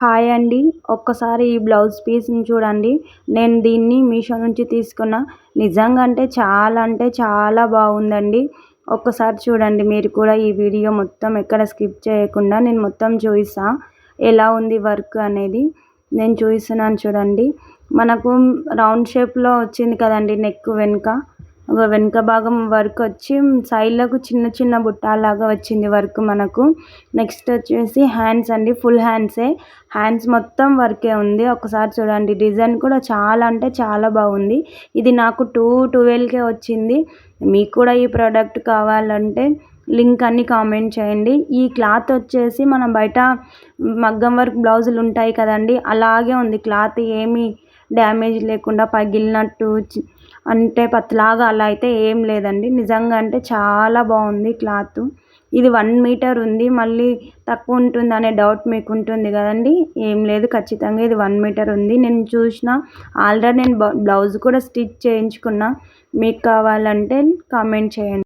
Hi అండి. ఒక్కసారి ఈ బ్లౌజ్ పీస్‌ని చూడండి. నేను దీన్ని మీషో నుంచి తీసుకున్న. నిజంగా అంటే చాలా బాగుందండి. ఒక్కసారి చూడండి మీరు కూడా ఈ వీడియో మొత్తం ఎక్కడ స్కిప్ చేయకుండా నేను మొత్తం చూయిస్తా. ఎలా ఉంది వర్క్ అనేది. నేను చూయిస్తున్నాను చూడండి. మనకు రౌండ్ షేప్‌లో వచ్చింది కదండీ నెక్ వెనుక. వెనుక భాగం వర్క్ వచ్చి సైడ్‌లకు చిన్న చిన్న బుట్టాల్లాగా వచ్చింది వర్క్ మనకు. నెక్స్ట్ వచ్చేసి హ్యాండ్స్ అండి. ఫుల్ హ్యాండ్సే. హ్యాండ్స్ మొత్తం వర్కే ఉంది. ఒకసారి చూడండి డిజైన్ కూడా చాలా అంటే చాలా బాగుంది. ఇది నాకు 212కే వచ్చింది. మీకు కూడా ఈ ప్రోడక్ట్ కావాలంటే లింక్ అన్ని కామెంట్ చేయండి. ఈ క్లాత్ వచ్చేసి మనం బయట మగ్గం వర్క్ బ్లౌజులు ఉంటాయి కదండీ, అలాగే ఉంది క్లాత్. ఏమీ డ్యామేజ్ లేకుండా పగిలినట్టు అంటే పతలాగా అలా అయితే ఏం లేదండి. నిజంగా అంటే చాలా బాగుంది క్లాత్. ఇది 1 మీటర్ ఉంది. మళ్ళీ తక్కువ ఉంటుందనే డౌట్ మీకు ఉంటుంది కదండీ. ఏం లేదు, ఖచ్చితంగా ఇది 1 మీటర్ ఉంది. నేను చూసిన ఆల్రెడీ నేను బ్లౌజ్ కూడా స్టిచ్ చేయించుకున్నా. మీకు కావాలంటే కామెంట్ చేయండి.